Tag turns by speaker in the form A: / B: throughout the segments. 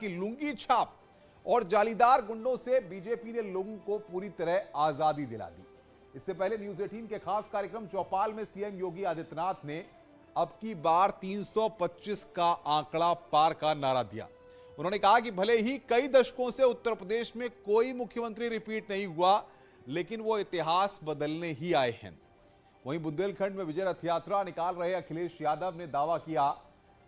A: की लुंगी छाप और जालीदार गुंडों से बीजेपी ने लोगों को पूरी तरह आजादी दिला दी। इससे पहले न्यूज 18 के खास कार्यक्रम चौपाल में सीएम योगी आदित्यनाथ ने अब की बार 325 का आंकड़ा पार का नारा दिया। उन्होंने कहा कि भले ही कई दशकों से उत्तर प्रदेश में कोई मुख्यमंत्री रिपीट नहीं हुआ, लेकिन वो इतिहास बदलने ही आए हैं। वहीं बुंदेलखंड में विजय रथ यात्रा निकाल रहे अखिलेश यादव ने दावा किया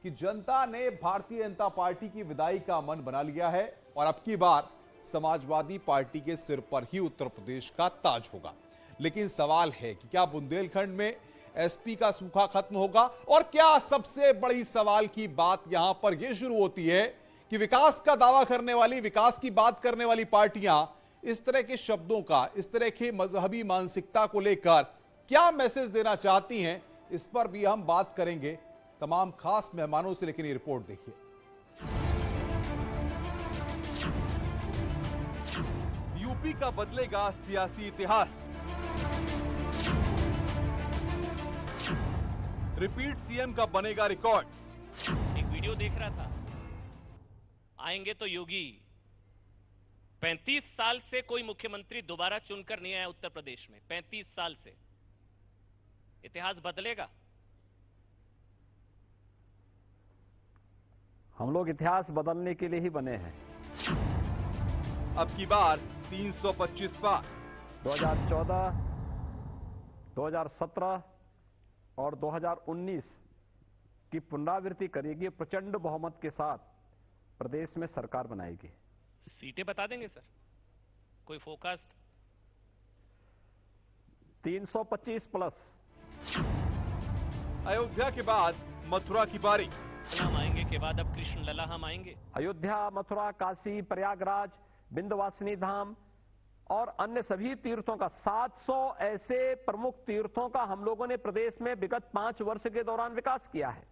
A: कि जनता ने भारतीय जनता पार्टी की विदाई का मन बना लिया है और अब की बार समाजवादी पार्टी के सिर पर ही उत्तर प्रदेश का ताज होगा। लेकिन सवाल है कि क्या बुंदेलखंड में एसपी का सूखा खत्म होगा? और क्या सबसे बड़ी सवाल की बात यहां पर यह शुरू होती है कि विकास का दावा करने वाली, विकास की बात करने वाली पार्टियां इस तरह के शब्दों का, इस तरह की मजहबी मानसिकता को लेकर क्या मैसेज देना चाहती हैं, इस पर भी हम बात करेंगे तमाम खास मेहमानों से। लेकिन ये रिपोर्ट देखिए। यूपी का बदलेगा सियासी इतिहास। रिपीट सीएम का बनेगा रिकॉर्ड।
B: एक वीडियो देख रहा था, आएंगे तो योगी। 35 साल से कोई मुख्यमंत्री दोबारा चुनकर नहीं आया उत्तर प्रदेश में। 35 साल से इतिहास बदलेगा।
C: हम लोग इतिहास बदलने के लिए ही बने हैं।
A: अब की बार 325 पार।
C: 2014, 2017 और 2019 की पुनरावृत्ति करेगी। प्रचंड बहुमत के साथ प्रदेश में सरकार बनाएगी।
B: सीटें बता देंगे सर, कोई फोरकास्ट?
C: 325 प्लस।
A: अयोध्या के बाद मथुरा की बारी।
B: हम आएंगे के बाद अब कृष्ण लला हम आएंगे।
C: अयोध्या, मथुरा, काशी, प्रयागराज, विंध्यवासिनी धाम और अन्य सभी तीर्थों का 700 ऐसे प्रमुख तीर्थों का हम लोगों ने प्रदेश में विगत 5 वर्ष के दौरान विकास किया है।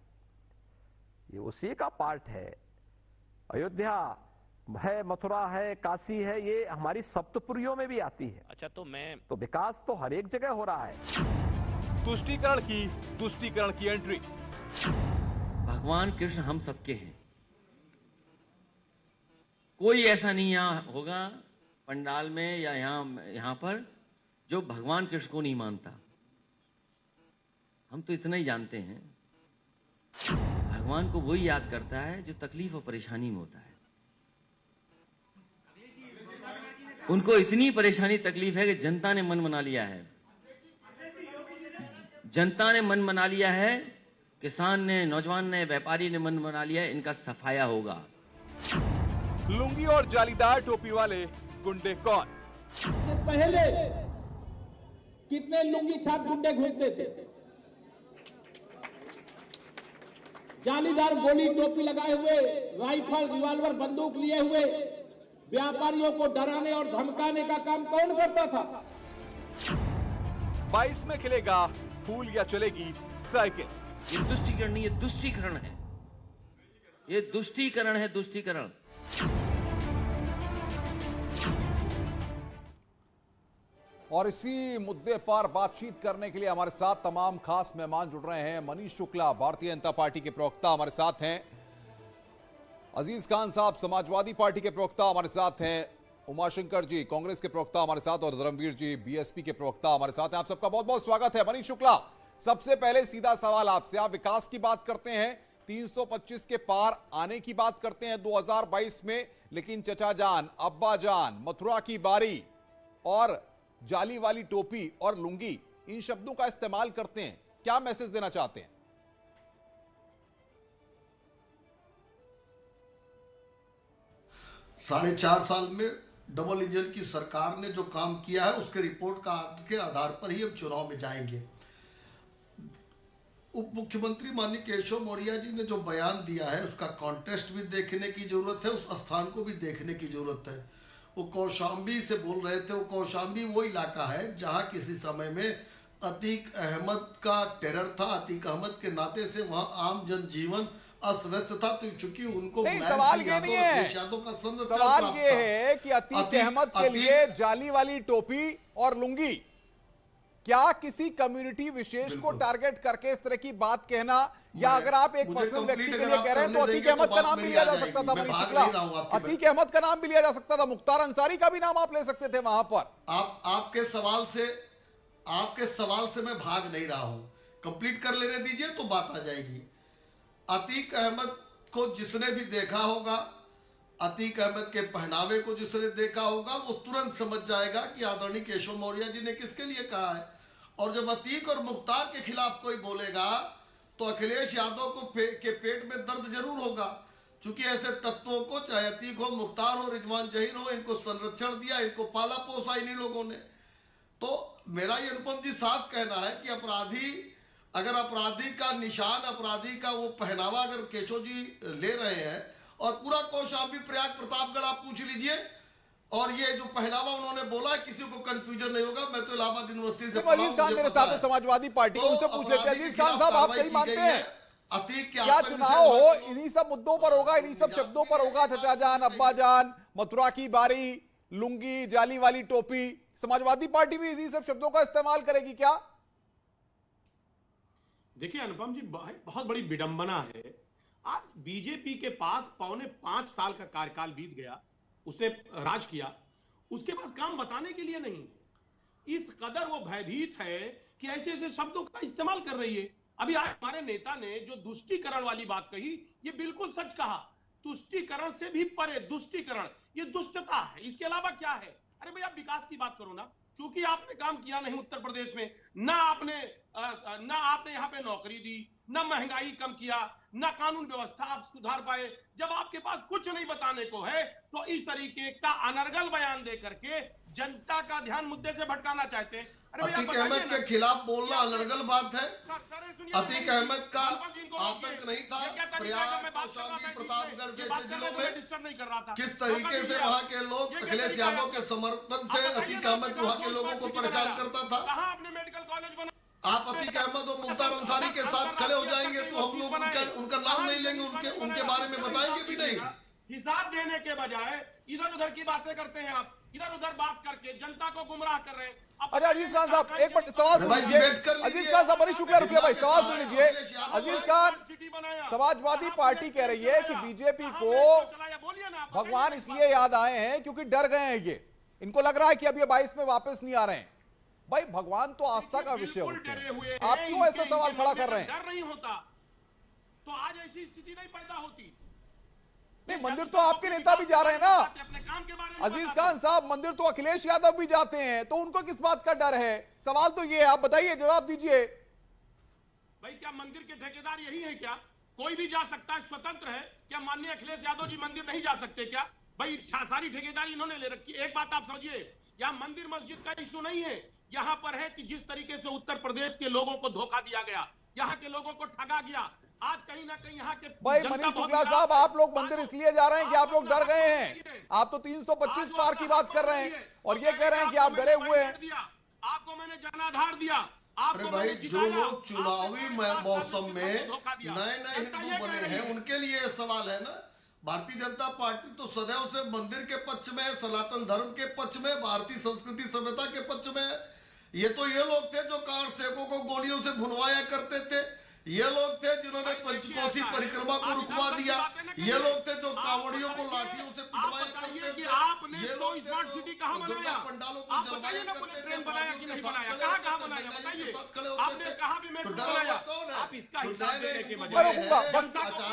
C: ये उसी का पार्ट है। अयोध्या है, मथुरा है, काशी है, ये हमारी सप्तपुरियों में भी आती है।
B: अच्छा, तो
C: विकास तो हर एक जगह हो रहा है।
A: तुष्टीकरण की एंट्री।
D: भगवान कृष्ण हम सबके हैं। कोई ऐसा नहीं यहां होगा पंडाल में या यहां पर जो भगवान कृष्ण को नहीं मानता। हम तो इतना ही जानते हैं, भगवान को वही याद करता है जो तकलीफ और परेशानी में होता है। उनको इतनी परेशानी तकलीफ है कि जनता ने मन बना लिया है। जनता ने मन बना लिया है, किसान ने, नौजवान ने, व्यापारी ने मन बना लिया है, इनका सफाया होगा।
A: लुंगी और जालीदार टोपी वाले गुंडे कौन?
E: पहले कितने लुंगी छाप गुंडे घूमते थे, जालीदार गोली टोपी लगाए हुए, राइफल, रिवॉल्वर, बंदूक लिए हुए व्यापारियों को डराने और धमकाने का काम कौन करता था?
A: 22 में खिलेगा फूल या चलेगी साइकिल।
D: ये तुष्टीकरण नहीं, ये दुष्टीकरण है। ये दुष्टीकरण है, दुष्टीकरण।
A: और इसी मुद्दे पर बातचीत करने के लिए हमारे साथ तमाम खास मेहमान जुड़ रहे हैं। मनीष शुक्ला, भारतीय जनता पार्टी के प्रवक्ता, हमारे साथ हैं। अजीज खान साहब, समाजवादी पार्टी के प्रवक्ता, हमारे साथ हैं। उमाशंकर जी, कांग्रेस के प्रवक्ता, हमारे साथ। और धर्मवीर जी, बीएसपी के प्रवक्ता, हमारे साथ हैं। आप सबका बहुत बहुत स्वागत है। मनीष शुक्ला, सबसे पहले सीधा सवाल आपसे। आप विकास की बात करते हैं, 325 के पार आने की बात करते हैं 2022 में, लेकिन चचा जान, अब्बा जान, मथुरा की बारी और जाली वाली टोपी और लुंगी, इन शब्दों का इस्तेमाल करते हैं। क्या मैसेज देना चाहते हैं?
F: साढ़े 4 साल में डबल इंजन की सरकार ने जो काम किया है उसके रिपोर्ट के आधार पर ही हम चुनाव में जाएंगे। उप मुख्यमंत्री माननीय केशव मौर्य जी ने जो बयान दिया है उसका कॉन्टेक्स्ट भी देखने की जरूरत है, उस स्थान को भी देखने की जरूरत है। वो कौशाम्बी से बोल रहे थे। वो कौशाम्बी वो इलाका है जहां किसी समय में अतीक अहमद का टेरर था। अतीक अहमद के नाते से वहां आम जनजीवन अस्त व्यस्त था। तो चूंकि उनको
A: सवाल ये नहीं है, सवाल ये है कि अतीक अहमद के लिए जाली वाली टोपी और लुंगी क्या किसी कम्युनिटी विशेष को टारगेट करके इस तरह की बात कहना, या अगर आप एक पर्सनल व्यक्ति के लिए कह रहे हैं तो अतीक अहमद का नाम भी लिया जा सकता था, मनीष शुक्ला, अतीक अहमद का नाम भी लिया जा सकता था, मुख्तार अंसारी का भी नाम आप ले सकते थे वहां पर।
F: आपके सवाल से मैं भाग नहीं रहा हूं, कंप्लीट कर लेने दीजिए तो बात आ जाएगी। अतीक अहमद को जिसने भी देखा होगा, अतीक अहमद के पहनावे को जिसने देखा होगा, वो तुरंत समझ जाएगा कि आदरणीय केशव मौर्य जी ने किसके लिए कहा है। और जब अतीक और मुख्तार के खिलाफ कोई बोलेगा तो अखिलेश यादव को के पेट में दर्द जरूर होगा, क्योंकि ऐसे तत्वों को, चाहे अतीक हो, मुख्तार हो, रिजवान जहीर हो, इनको संरक्षण दिया, इनको पाला पोसा इन्हीं लोगों ने। तो मेरा ये अनुपम जी साफ कहना है कि अगर अपराधी का निशान, अपराधी का वो पहनावा अगर केशव जी ले रहे हैं, और पूरा कौशाम्बी, प्रयाग, प्रतापगढ़ आप पूछ लीजिए, और ये जो पहनावा उन्होंने बोला, किसी को कंफ्यूजन नहीं होगा। मैं तो इलाहाबाद यूनिवर्सिटी से
A: अजीज खान मेरे साथ है समाजवादी पार्टी को, उनसे पूछ लेते हैं। अजीज खान साहब, आप सही मानते हैं
F: अतीक
A: क्या चुनाव हो इन्हीं सब मुद्दों पर होगा, इन्हीं सब शब्दों पर होगा? चचा जान, अब्बा जान, मथुरा की बारी, लुंगी, जाली वाली टोपी, समाजवादी पार्टी भी इसी सब शब्दों का इस्तेमाल करेगी क्या?
G: देखिए अनुपम जी, बहुत बड़ी विडंबना है। आज बीजेपी के पास 4.25 साल का कार्यकाल बीत गया, उसने राज किया, उसके पास काम बताने के लिए नहीं। इस कदर वो भयभीत है कि ऐसे ऐसे शब्दों का इस्तेमाल कर रही है। अभी आज हमारे नेता ने जो तुष्टीकरण वाली बात कही, ये बिल्कुल सच कहा। तुष्टीकरण से भी परे दुष्टीकरण, ये दुष्टता है, इसके अलावा क्या है? अरे भैया, विकास की बात करो ना। चूंकि आपने काम किया नहीं उत्तर प्रदेश में, ना आपने यहां पे नौकरी दी, ना महंगाई कम किया, ना कानून व्यवस्था आप सुधार पाए। जब आपके पास कुछ नहीं बताने को है तो इस तरीके का अनर्गल बयान दे करके जनता का ध्यान मुद्दे से भटकाना चाहते हैं।
F: अतीक अहमद के खिलाफ बोलना अनर्गल बात है। अतीक अहमद का आतंक नहीं था प्रयाग, कौशाम्बी, प्रतापगढ़ जैसे जिलों में। किस तरीके से वहां के लोग अखिलेश यादव के समर्थन से अतीक अहमद वहां के लोगों को परेशान करता था।
G: मेडिकल कॉलेज बना,
F: आप अतीक अहमद और मुख्तार अंसारी के साथ खड़े हो जाएंगे तो हम लोग उनका नाम नहीं लेंगे, उनके बारे में बताएंगे भी नहीं।
G: हिसाब देने के बजाय इधर उधर की बातें करते हैं आप, इधर उधर बात करके जनता को गुमराह कर रहे हैं।
A: अच्छा अजीज खान साहब, एक मिनट सवाल सुन लीजिए। अजीज खान साहब, मनीष शुक्ला रुकिए भाई, सवाल सुन लीजिए। अजीज खान, समाजवादी पार्टी कह रही है कि बीजेपी को भगवान इसलिए याद आए हैं क्योंकि डर गए हैं ये, इनको लग रहा है कि अब ये 22 में वापस नहीं आ रहे हैं। भाई भगवान तो आस्था का विषय होते हैं, आप क्यों ऐसा सवाल खड़ा कर रहे हैं?
G: डर नहीं होता तो आज ऐसी स्थिति नहीं पैदा होती।
A: नहीं, मंदिर तो आपके नेता भी जा रहे हैं ना अजीज खान साहब, मंदिर तो अखिलेश यादव भी जाते हैं, तो उनको किस बात का डर है? सवाल तो ये है, आप बताइए, जवाब दीजिए।
G: भाई क्या मंदिर के ठेकेदार यही है क्या? कोई भी जा सकता है, स्वतंत्र है क्या? माननीय अखिलेश यादव जी मंदिर नहीं जा सकते क्या? भाई सारी ठेकेदारी इन्होंने ले रखी। एक बात आप समझिए, यहाँ मंदिर मस्जिद का इशू नहीं है, यहाँ पर है कि जिस तरीके से उत्तर प्रदेश के लोगों को धोखा दिया गया, यहाँ के लोगों को ठगा गया। आज कहीं ना कहीं यहाँ के
A: भाई मनीष शुक्ला साहब, आप लोग मंदिर इसलिए जा रहे हैं कि आप लोग डर गए हैं। आप तो 325 पार की बात कर रहे हैं और ये कह रहे हैं कि आप डरे हुए हैं।
G: आपको मैंने जनाधार दिया।
F: अरे भाई, जो लोग चुनावी मौसम में नए नए हिंदू बने हैं उनके लिए यह सवाल है ना। भारतीय जनता पार्टी तो सदैव से मंदिर के पक्ष में है, सनातन धर्म के पक्ष में, भारतीय संस्कृति सभ्यता के पक्ष में है। ये तो ये लोग थे जो कार सेवकों को गोलियों से भुनवाया करते थे। ये लोग थे जिन्होंने पंचकोसी परिक्रमा को रुकवा दिया। ये लोग थे जो कांवड़ियों को लाठियों से पिटवाया करते थे। ये लोग थे जो दुर्गा पंडालों को जलवाया करते थे, अपराधियों के साथ खड़े होते थे, दंगाइयों के साथ खड़े होते थे। तो डरा हुआ कौन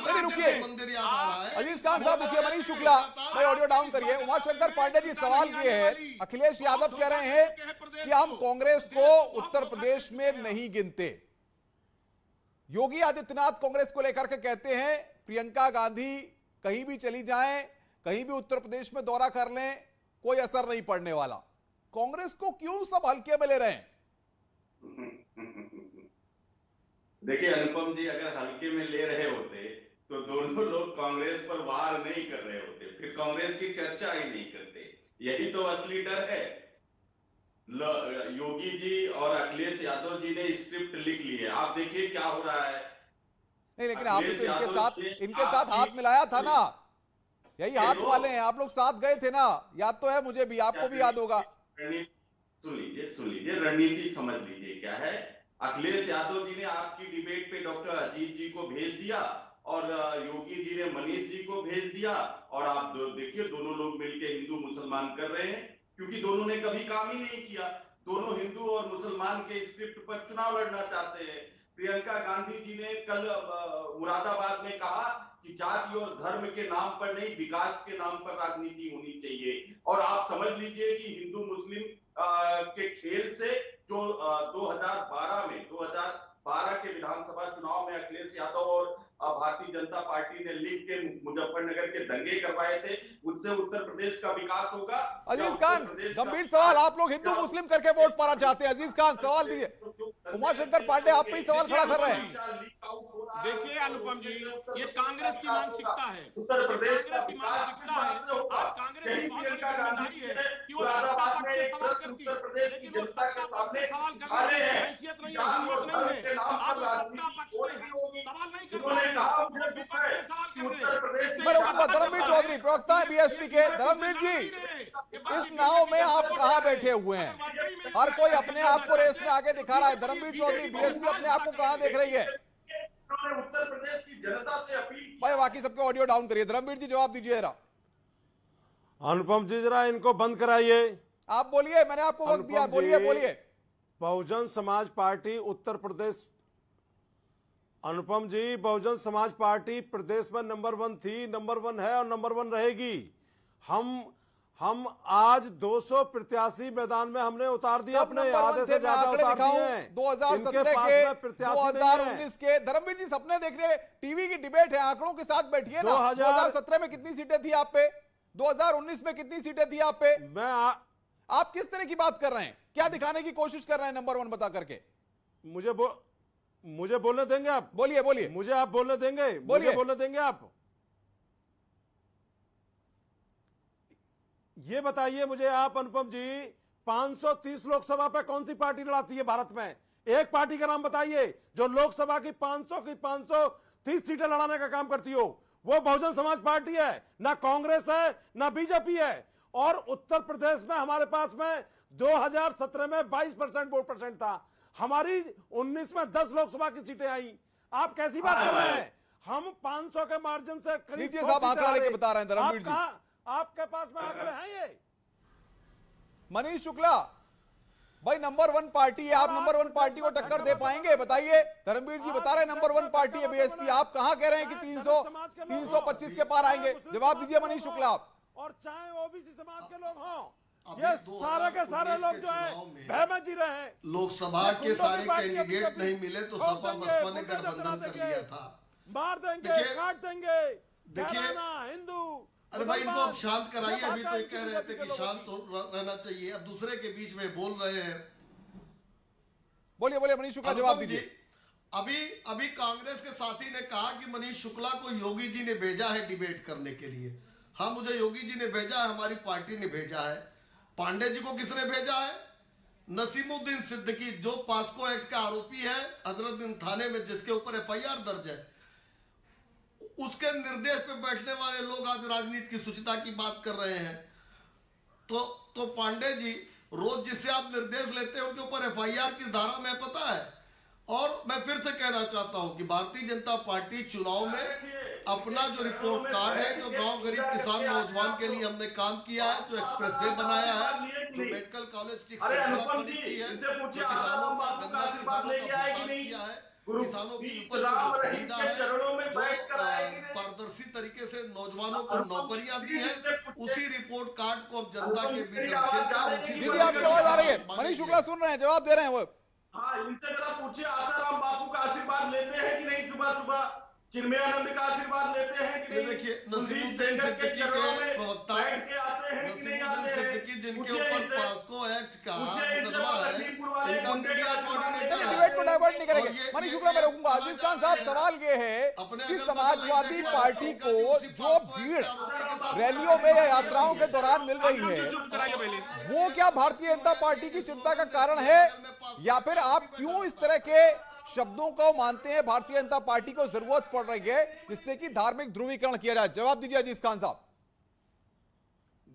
F: है?
A: रुकिए
F: मंदिर याद आ रहा है।
A: अजीज खान साहब रुकिए, मनीष शुक्ला भाई ऑडियो डाउन करिए। उमाशंकर पांडे जी, सवाल ये है, अखिलेश यादव कह रहे हैं कि हम कांग्रेस को उत्तर प्रदेश में नहीं गिनते। योगी आदित्यनाथ कांग्रेस को लेकर के कहते हैं प्रियंका गांधी कहीं भी चली जाएं, कहीं भी उत्तर प्रदेश में दौरा कर लें, कोई असर नहीं पड़ने वाला। कांग्रेस को क्यों सब हल्के में ले रहे हैं?
H: देखिए अनुपम जी, अगर हल्के में ले रहे होते तो दोनों लोग कांग्रेस पर वार नहीं कर रहे होते, फिर कांग्रेस की चर्चा ही नहीं करते। यही तो असली डर है। योगी जी और अखिलेश यादव जी ने स्क्रिप्ट लिख ली है, आप देखिए क्या हो रहा है।
A: नहीं, लेकिन आपने तो इनके साथ हाथ मिलाया था ना, यही हाथ वाले हैं, आप लोग साथ गए थे ना, याद तो है मुझे भी, आपको भी याद होगा।
H: सुन लीजिए, रणनीति समझ लीजिए क्या है। अखिलेश यादव जी ने आपकी डिबेट पे डॉक्टर अजीत जी को भेज दिया और योगी जी ने मनीष जी को भेज दिया, और आप देखिए दोनों लोग मिलकर हिंदू मुसलमान कर रहे हैं, क्योंकि दोनों ने कभी काम ही नहीं किया। दोनों हिंदू और मुसलमान के स्क्रिप्ट पर चुनाव लड़ना चाहते हैं। प्रियंका गांधी जी ने कल मुरादाबाद में कहा कि जाति और धर्म के नाम पर नहीं, विकास के नाम पर राजनीति होनी चाहिए। और आप समझ लीजिए कि हिंदू मुस्लिम के खेल से जो 2012 के विधानसभा चुनाव में अखिलेश यादव और भारतीय जनता पार्टी ने लिख के मुजफ्फरनगर के दंगे करवाए थे, उससे उत्तर प्रदेश का विकास होगा।
A: अजीज खान, गंभीर सवाल, आप लोग हिंदू मुस्लिम करके वोट पाना चाहते हैं। अजीज खान सवाल दीजिए। उमाशंकर पांडे आप पे ही सवाल खड़ा कर रहे हैं।
G: देखिए अनुपम जी, ये कांग्रेस की मानसिकता है,
H: उत्तर प्रदेश
G: कांग्रेस की मानसिकता है। आज कांग्रेस की बहुत बड़ी जिम्मेदारी है कि वो सत्ता पक्ष से सवाल करती है, लेकिन वो सत्ता पक्ष से सवाल करने की हैसियत नहीं है, हिम्मत नहीं है। आज वो सत्ता पक्ष से सवाल नहीं कर रहे हैं, वो विपक्ष से सवाल कर रहे हैं।
A: धर्मवीर चौधरी, प्रवक्ता है बीएसपी के। धर्मवीर जी, इस नाव में आप कहां बैठे हुए हैं? हर कोई अपने आप को रेस में आगे दिखा रहा है। धर्मवीर चौधरी, बीएसपी अपने आप को कहां देख रही है?
H: उत्तर प्रदेश की जनता से अपील।
A: भाई बाकी सबके ऑडियो डाउन करिए। धर्मवीर जी जवाब दीजिए जरा।
I: अनुपम जी जरा इनको बंद कराइए।
A: आप बोलिए, मैंने आपको वक्त दिया, बोलिए बोलिए।
I: बहुजन समाज पार्टी उत्तर प्रदेश, अनुपम जी, बहुजन समाज पार्टी प्रदेश में नंबर 1 थी, नंबर 1 है और नंबर 1 रहेगी। हम आज 200 प्रत्याशी मैदान में हमने उतार दिया, अपने आधे से ज्यादा उतार दिए हैं।
A: 2017 के, 2019 के। धर्मवीर जी सपने देख रहे, टीवी की डिबेट है, आंकड़ों के साथ बैठिए ना। 2017 में कितनी सीटें थी आप पे? 2019 में कितनी सीटें थी आप पे? आप किस तरह की बात कर रहे हैं? क्या दिखाने की कोशिश कर रहे हैं नंबर 1 बता करके?
I: मुझे बोलने देंगे आप?
A: बोलिए बोलिए।
I: मुझे आप बोलने देंगे?
A: बोलिए।
I: बोलने देंगे आप? ये बताइए मुझे आप अनुपम जी, 530 लोकसभा पे कौन सी पार्टी लड़ाती है भारत में? एक पार्टी का नाम बताइए जो लोकसभा की 530 सीटें लड़ाने का काम करती हो। वो बहुजन समाज पार्टी है, ना कांग्रेस है ना बीजेपी है। और उत्तर प्रदेश में हमारे पास में 2017 में 22% वोट परसेंट था, हमारी 19 में 10 लोकसभा की सीटें आई। आप कैसी बात कर रहे हैं? हम 500 के मार्जिन से करीब
A: साहब आंकड़ा लेके बता रहे हैं। धर्मवीर जी
I: आपके पास में आंकड़े हैं? ये
A: मनीष शुक्ला भाई नंबर 1 पार्टी है, आप नंबर 1 पार्टी को टक्कर दे पाएंगे? बताइए। धर्मवीर जी बता रहे हैं नंबर 1 पार्टी है बीएसपी, आप कहां कह रहे हैं कि 325 के पार आएंगे? जवाब दीजिए मनीष शुक्ला आप।
I: और चाहे ओबीसी समाज के लोग हों, ये सारे के सारे लोग जो है भय में जी रहे हैं।
F: लोकसभा के सारे कैंडिडेट नहीं मिले तो सपा बसपा ने गठबंधन कर लिया था।
I: मार देंगे, काट देंगे।
F: देखिए
I: हिंदू,
F: अरे भाई इनको अब शांत कराइए। अभी तो कह रहे थे कि शांत रहना चाहिए, अब दूसरे के बीच में बोल रहे हैं।
A: बोलिए बोलिए मनीष शुक्ला, जवाब दीजिए।
F: अभी कांग्रेस के साथी ने कहा कि मनीष शुक्ला को योगी जी ने भेजा है डिबेट करने के लिए। हाँ, मुझे योगी जी ने भेजा है, हमारी पार्टी ने भेजा है। पांडे जी को किसने भेजा है? नसीमुद्दीन सिद्दीकी, जो पास्को एक्ट का आरोपी है, हजरतगंज थाने में जिसके ऊपर एफआईआर दर्ज है, उसके निर्देश पे बैठने वाले लोग आज राजनीति की शुचिता की बात कर रहे हैं। तो पांडे जी, रोज जिससे आप निर्देश लेते हैं उनके ऊपर एफआईआर किस धारा में पता है? और मैं फिर से कहना चाहता हूं कि भारतीय जनता पार्टी चुनाव में अपना जो रिपोर्ट कार्ड है, जो गांव गरीब किसान नौजवान के लिए हमने काम किया है, जो एक्सप्रेसवे बनाया है, जो मेडिकल कॉलेज की श्रृंखला खड़ी की है, जो किसानों का गन्ना किसानों का भुगतान किया है, किसानों की उपज को खरीदा है, जो पारदर्शी तरीके से नौजवानों को नौकरियां दी है, उसी रिपोर्ट कार्ड को हम जनता के बीच रखेंगे।
A: आपकी आवाज आ रही है? मनीष शुक्ला सुन रहे हैं, जवाब दे रहे हैं वो।
H: हाँ, इनसे जरा पूछिए, आसाराम बापू का आशीर्वाद लेते हैं कि नहीं? सुबह सुबह चिन्मयानंद का आशीर्वाद लेते हैं कि नहीं?
F: देखिए, नसीमुद्दीन सिद्दीकी के प्रवक्ता, नसीमुद्दीन सिद्दीकी जिनके ऊपर पास्को एक्ट का मुकदमा है, इनका मीडिया कोऑर्डिनेटर है।
A: डिबेट को डाइवर्ट नहीं करेंगे। मनीष शुक्ला मैं रोकूंगा। अजीज खान साहब, सवाल ये है कि समाजवादी पार्टी को जो भीड़ रैलियों में या यात्राओं के दौरान मिल रही है, वो क्या भारतीय जनता पार्टी की चिंता का कारण है, या फिर आप क्यों इस तरह के शब्दों को मानते हैं भारतीय जनता पार्टी को जरूरत पड़ रही है जिससे कि धार्मिक ध्रुवीकरण किया जाए? जवाब दीजिए अजीज खान साहब।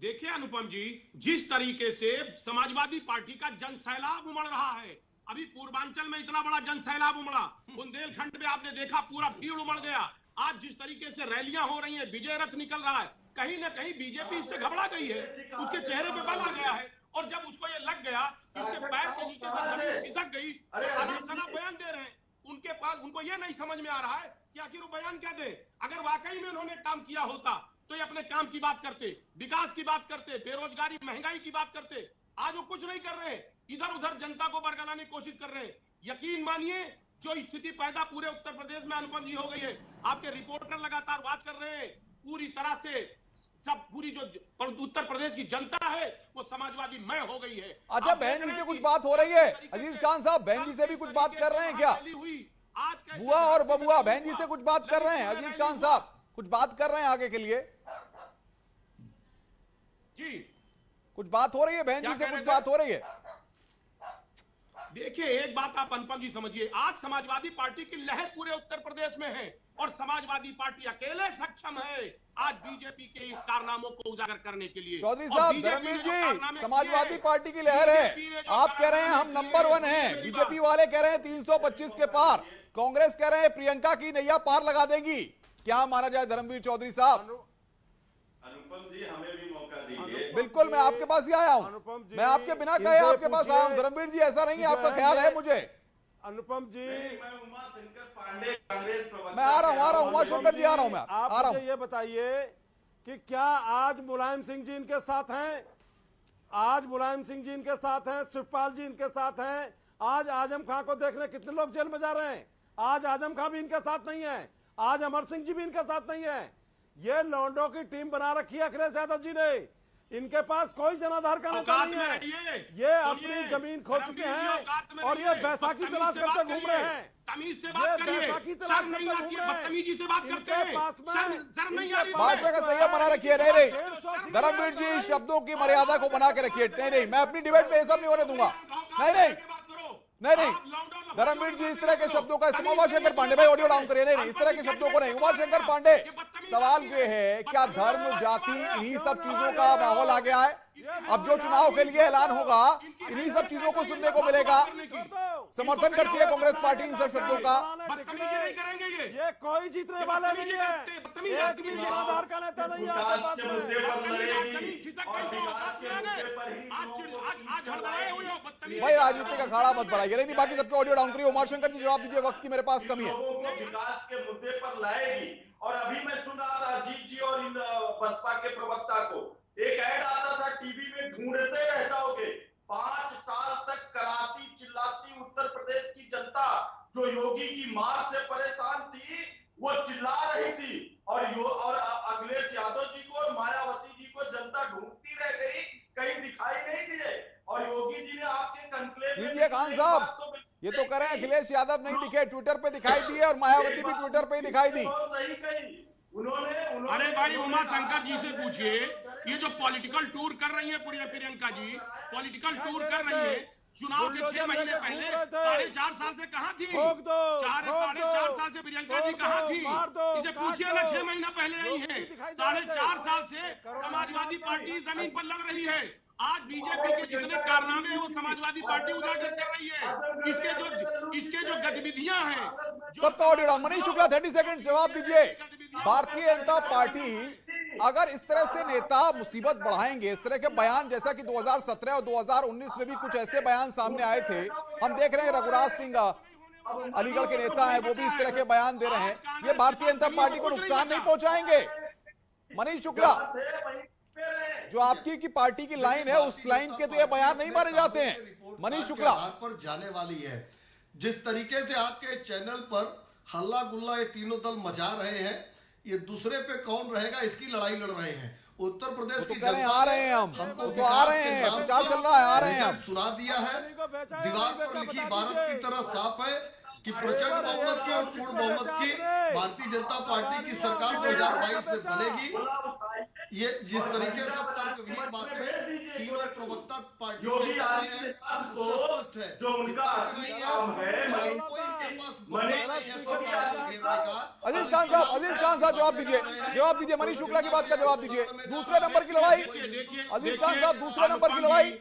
G: देखिए अनुपम जी, जिस तरीके से समाजवादी पार्टी का जन सैलाब उमड़ रहा है, अभी पूर्वांचल में इतना बड़ा जन सैलाब उमड़ा, बुंदेलखंड में आपने देखा पूरा भीड़ उमड़ गया। आज जिस तरीके से रैलियां हो रही हैं, विजय रथ निकल रहा है, कहीं ना कहीं बीजेपी इससे घबरा गई है, उसके चेहरे पे बल आ गया है। और जब उसको ये लग गया कि उसके पैर से नीचे से जमीन खिसक गई, सना बयान दे रहे हैं। उनके पास, उनको ये नहीं समझ में आ रहा है कि आखिर वो बयान क्या दे। अगर वाकई में उन्होंने काम किया होता तो ये अपने काम की बात करते, विकास की बात करते, बेरोजगारी महंगाई की बात करते। आज वो कुछ नहीं कर रहे हैं, इधर उधर जनता को बरगलाने की कोशिश कर रहे हैं। यकीन मानिए, जो स्थिति पैदा पूरे उत्तर प्रदेश में अनुपम जी हो गई है, आपके रिपोर्टर लगातार वॉच कर रहे हैं, पूरी तरह से सब पूरी जो उत्तर प्रदेश की जनता है वो समाजवादी मय हो गई है।
A: अच्छा, बहन जी से कुछ बात हो रही है? अजीज खान साहब, बहन जी से भी कुछ बात कर रहे हैं क्या? बुआ और बबुआ बहन जी से कुछ बात कर रहे हैं? अजीज खान साहब कुछ बात कर रहे हैं आगे के लिए?
G: जी
A: कुछ बात हो रही है बहन जी से? कुछ बात हो रही है?
G: देखिए, एक बात आप अनुपम जी समझिए, आज समाजवादी पार्टी की लहर पूरे उत्तर प्रदेश में है और समाजवादी पार्टी अकेले सक्षम है आज बीजेपी के इस कारनामों को उजागर करने के लिए।
A: चौधरी साहब, धर्मवीर जी, समाजवादी पार्टी की लहर है, आप कह रहे हैं हम नंबर 1 हैं, बीजेपी वाले कह रहे हैं 325 के पार, कांग्रेस कह रहे हैं प्रियंका की नैया पार लगा देगी। क्या माना जाए धर्मवीर चौधरी साहब?
H: अनुपम जी, हमें भी मौका दीजिए।
A: बिल्कुल, मैं आपके पास ही आया हूं, मैं आपके बिना कहे आपके पास आया हूं। धर्मवीर जी, ऐसा नहीं है, आपका ख्याल है मुझे?
I: अनुपम जी,
H: मैं उमाशंकर पांडे, कांग्रेस प्रवक्ता,
A: मैं आ रहा हूं, उमाशंकर जी आ रहा हूं, मैं
I: आप
A: आ रहा हूं।
I: मुझे ये बताइए कि क्या आज मुलायम सिंह जी इनके साथ हैं? आज मुलायम सिंह जी इनके साथ हैं, शिवपाल जी इनके साथ हैं। आज आजम खां को देखने कितने लोग जेल में जा रहे हैं? आज आजम खां भी इनके साथ नहीं है, आज अमर सिंह जी भी इनके साथ नहीं है। ये लौंडों की टीम बना रखी है अखिलेश यादव जी ने। इनके पास कोई जनाधार का नेता नहीं है, ये अपनी जमीन खो चुके हैं और ये बैसाखी तलाश करते घूम रहे हैं।
G: तमीज से बात करिए,
I: बैसाखी तलाश करते घूम रहे हैं।
G: बदतमीजी से बात करते हैं,
I: पास में
G: शर्म नहीं आ रही?
A: भाषा का संयम बना रखिए। नहीं, धर्मवीर जी, शब्दों की मर्यादा को बना के रखिए। नहीं, मैं अपनी डिबेट में ये सब नहीं होने दूंगा। नहीं, धर्मवीर जी, इस तरह के शब्दों का इस्तेमाल, उमाशंकर पांडे भाई ऑडियो डाउन करिए। नहीं, इस तरह के शब्दों को नहीं। उमाशंकर पांडे, सवाल ये है, क्या धर्म, जाति, इन्हीं सब चीजों का माहौल आ गया है? अब जो चुनाव के लिए ऐलान होगा, इन्हीं सब चीजों को सुनने को मिलेगा। समर्थन करती है कांग्रेस पार्टी इन सब शब्दों का।
I: ये कोई जीतने वाला नहीं है, एक भी जनाधार का नेता नहीं है आपके पास में।
A: भाई, राजनीति का अखाड़ा मत बढ़ाइए। नहीं, बाकी सबके ऑडियो डाउन करिए। उमाशंकर जी जवाब दीजिए, वक्त की मेरे पास कमी है।
H: विकास के मुद्दे पर लाएगी। और अभी मैं सुन रहा था अजीत जी और बसपा के प्रवक्ता को, एक ऐड आता था टीवी में, ढूंढते रह जाओगे। 5 साल तक कराती चिल्लाती उत्तर प्रदेश की जनता जो योगी की मार से परेशान थी, वो चिल्ला रही थी। और अखिलेश यादव जी को और मायावती जी को जनता ढूंढती रह गई, कहीं दिखाई नहीं दिए। और योगी जी ने आपके कंक्लेव में
A: खान साहब ये तो कह रहे हैं अखिलेश यादव नहीं दिखे, ट्विटर पे दिखाई दिए, और मायावती भी ट्विटर पे ही दिखाई दी।
G: अरे भाई, उमाशंकर जी से पूछिए, ये जो पॉलिटिकल टूर कर रही है प्रियंका जी, पॉलिटिकल टूर कर रही है, चुनाव के 6 महीने पहले 4.5 साल से कहां थी? 4.5 साल से प्रियंका जी कहां थी? इसे पूछिए ना, 6 महीना पहले आई है। 4.5 साल से समाजवादी पार्टी जमीन पर लड़ रही है। आज बीजेपी के जितने कारनामे हैं वो समाजवादी पार्टी उजागर कर रही है। इसके जो गतिविधियां हैं,
A: सबका audio down. Manish Shukla, 30 second जवाब दीजिए। भारतीय जनता पार्टी अगर इस तरह से नेता मुसीबत बढ़ाएंगे, इस तरह के बयान, जैसा कि 2017 और 2019 में भी कुछ ऐसे बयान सामने आए थे, हम देख रहे हैं रघुराज सिंह अलीगढ़ के नेता हैं, वो भी इस तरह के बयान दे रहे हैं, ये भारतीय जनता पार्टी को नुकसान नहीं पहुंचाएंगे? मनीष शुक्ला, जो आपकी की पार्टी की लाइन है, उस लाइन के तो ये बयान नहीं माने जाते हैं। मनीष शुक्ला
F: पर जाने वाली है, जिस तरीके से आपके चैनल पर हल्ला गुल्ला ये तीनों दल मचा रहे हैं, ये दूसरे पे कौन रहेगा इसकी लड़ाई लड़ रहे हैं। उत्तर प्रदेश की जनता
A: आ रहे हैं, हमको तो आ रहे हैं, प्रचार चल रहा है, आ रहे हैं,
F: सुना दिया है। दीवार पर लिखी भारत की तरह साफ है कि प्रचंड बहुमत की और पूर्ण बहुमत की भारतीय जनता पार्टी की सरकार 2022 में बनेगी। ये जिस तरीके से तर्कहीन बातें तीनों प्रवक्ता पार्टी के कर रहे हैं, उससे स्पष्ट है
H: जो उनका असली काम है
F: कोई इनके पास मुद्दा नहीं है सरकार को घेरने का।
A: अजीज खान साहब जवाब दीजिए मनीष शुक्ला की बात का जवाब दीजिए। दूसरे नंबर की लड़ाई, अजीज खान साहब दूसरे नंबर की लड़ाई।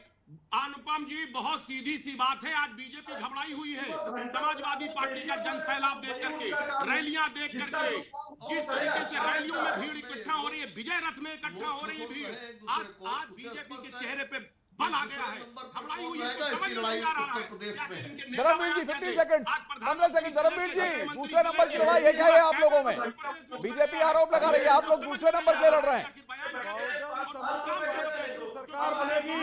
G: अनुपम जी, बहुत सीधी सी बात है, आज बीजेपी घबराई हुई है समाजवादी पार्टी का जन सैलाब देख करके, रैलियां देख करके, जिस तरीके से रैलियों में भीड़ इकट्ठा हो रही है, विजय रथ में इकट्ठा हो रही है भीड़, आज बीजेपी के चेहरे पे बल आ गया है, घबराई हुई है, समझ नहीं आ रहा है।
A: धर्मवीर जी 15 सेकंड 15 सेकंड। धर्मवीर जी दूसरे नंबर की लड़ाई है क्या है आप लोगों में? बीजेपी आरोप लगा रही है आप लोग दूसरे नंबर के लड़ रहे हैं।
I: सरकार बनेगी,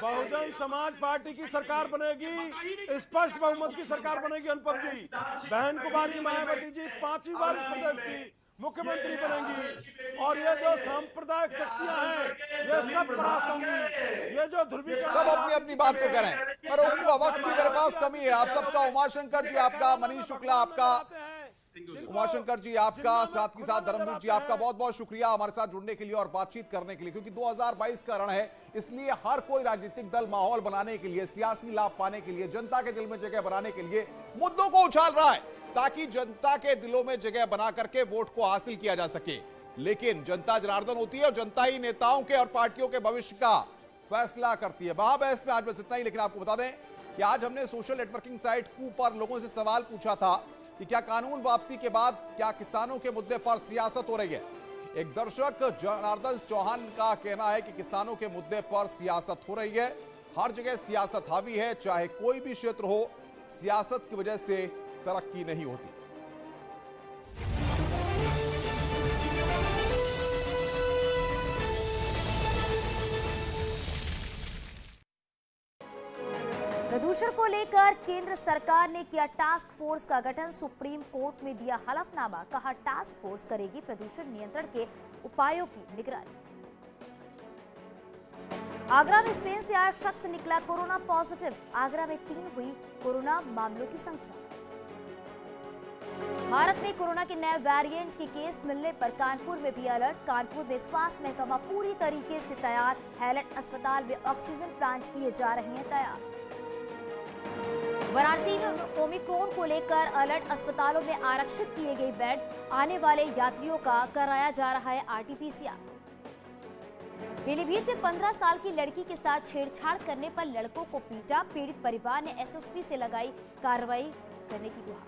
I: बहुजन समाज पार्टी की सरकार बनेगी, स्पष्ट बहुमत की सरकार बनेगी। अनुपम जी, बहन कुमारी मायावती जी 5वीं बार इस प्रदेश की मुख्यमंत्री बनेंगी और ये जो सांप्रदायिक शक्तियां हैं ये सब परास्त होंगी। ये जो ध्रुवीकरण,
A: सब अपनी अपनी बात को करें, पर उनका वक्त की मेरे पास कमी है। आप सबका, उमाशंकर जी आपका, मनीष शुक्ला आपका, उमाशंकर जी आपका, साथ ही साथ धर्मवीर जी आपका बहुत बहुत शुक्रिया हमारे साथ जुड़ने के लिए और बातचीत करने के लिए। क्योंकि 2022 का रण है, इसलिए हर कोई राजनीतिक दल माहौल बनाने के लिए, सियासी लाभ पाने के लिए, जनता के दिल में जगह बनाने के लिए मुद्दों को उछाल रहा है ताकि जनता के दिलों में जगह बना करके वोट को हासिल किया जा सके। लेकिन जनता जनार्दन होती है और जनता ही नेताओं के और पार्टियों के भविष्य का फैसला करती है। वहां बहस में आज बस इतना ही, लेकिन आपको बता दें कि आज हमने सोशल नेटवर्किंग साइट कू पर लोगों से सवाल पूछा था कि क्या कानून वापसी के बाद क्या किसानों के मुद्दे पर सियासत हो रही है। एक दर्शक जनार्दन चौहान का कहना है कि किसानों के मुद्दे पर सियासत हो रही है, हर जगह सियासत हावी है, चाहे कोई भी क्षेत्र हो, सियासत की वजह से तरक्की नहीं होती।
J: प्रदूषण को लेकर केंद्र सरकार ने किया टास्क फोर्स का गठन, सुप्रीम कोर्ट में दिया हलफनामा, कहा टास्क फोर्स करेगी प्रदूषण नियंत्रण के उपायों की निगरानी। आगरा में स्पेन से आया शख्स निकला कोरोना पॉजिटिव, आगरा में 3 हुई कोरोना मामलों की संख्या। भारत में कोरोना के नए वेरिएंट के केस मिलने पर कानपुर में भी अलर्ट, कानपुर में स्वास्थ्य महकमा पूरी तरीके से तैयार, हैलट अस्पताल में ऑक्सीजन प्लांट किए जा रहे हैं तैयार। वाराणसी में ओमिक्रॉन को लेकर अलर्ट, अस्पतालों में आरक्षित किए गए बेड, आने वाले यात्रियों का कराया जा रहा है आरटी-पीसीआर। पीलीभीत में 15 साल की लड़की के साथ छेड़छाड़ करने पर लड़कों को पीटा, पीड़ित परिवार ने एसएसपी से लगाई कार्रवाई करने की गुहार।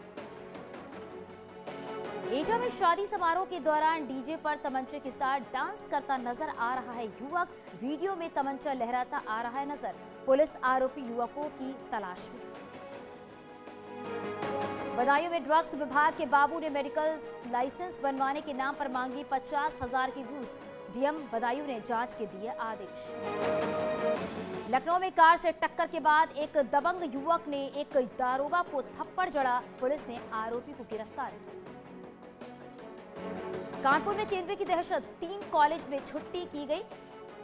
J: एटा में शादी समारोह के दौरान डीजे पर तमंचे के साथ डांस करता नजर आ रहा है युवक, वीडियो में तमंचा लहराता आ रहा है नजर, पुलिस आरोपी युवकों की तलाश में। बदायूं में ड्रग्स विभाग के बाबू ने मेडिकल लाइसेंस बनवाने के नाम पर मांगी 50,000 की घूस, डीएम बदायूं ने जांच के दिए आदेश। लखनऊ में कार से टक्कर के बाद एक दबंग युवक ने एक दारोगा को थप्पड़ जड़ा, पुलिस ने आरोपी को गिरफ्तार किया। कानपुर में तेंदुए की दहशत, 3 कॉलेज में छुट्टी की गई,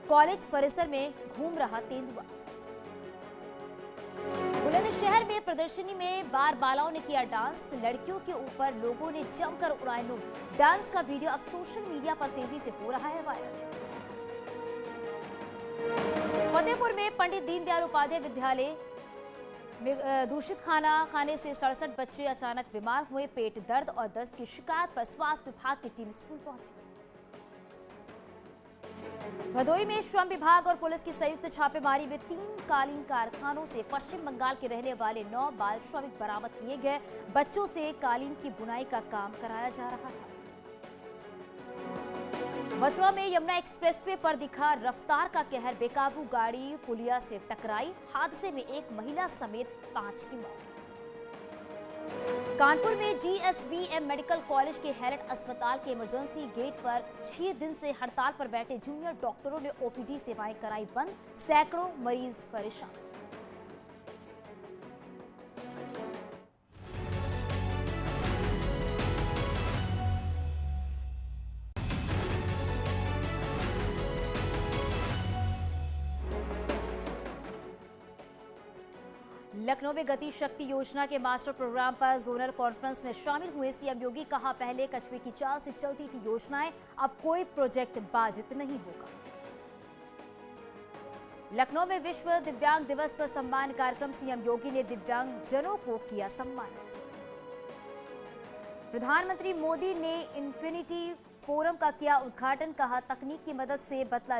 J: कॉलेज परिसर में घूम रहा तेंदुआ। बुलंदशहर में प्रदर्शनी में बार बालाओं ने किया डांस, लड़कियों के ऊपर लोगों ने जमकर उड़ाए नूर, डांस का वीडियो अब सोशल मीडिया पर तेजी से हो रहा है वायरल। फतेहपुर में पंडित दीनदयाल उपाध्याय विद्यालय में दूषित खाने से 67 बच्चे अचानक बीमार हुए, पेट दर्द और दस्त की शिकायत पर स्वास्थ्य विभाग की टीम स्कूल पहुंची। भदोई में श्रम विभाग और पुलिस की संयुक्त छापेमारी में 3 कालीन कारखानों से पश्चिम बंगाल के रहने वाले 9 बाल श्रमिक बरामद किए गए, बच्चों से कालीन की बुनाई का काम कराया जा रहा था। मथुरा में यमुना एक्सप्रेसवे पर दिखा रफ्तार का कहर, बेकाबू गाड़ी पुलिया से टकराई, हादसे में एक महिला समेत 5 की मौत। कानपुर में जीएसवीएम मेडिकल कॉलेज के हैलट अस्पताल के इमरजेंसी गेट पर 6 दिन से हड़ताल पर बैठे जूनियर डॉक्टरों ने ओपीडी सेवाएं कराई बंद, सैकड़ों मरीज परेशान। लखनऊ में गति शक्ति योजना के मास्टर प्रोग्राम पर जोनल कॉन्फ्रेंस में शामिल हुए सीएम योगी। कहा, पहले कछुए की चाल से चलती थी योजनाएं, अब कोई प्रोजेक्ट बाधित नहीं होगा। लखनऊ में विश्व दिव्यांग दिवस पर सम्मान कार्यक्रम। सीएम योगी ने दिव्यांगजनों को किया सम्मानित। प्रधानमंत्री मोदी ने इन्फिनिटी फोरम का किया उद्घाटन। कहा, तकनीक की मदद से बदला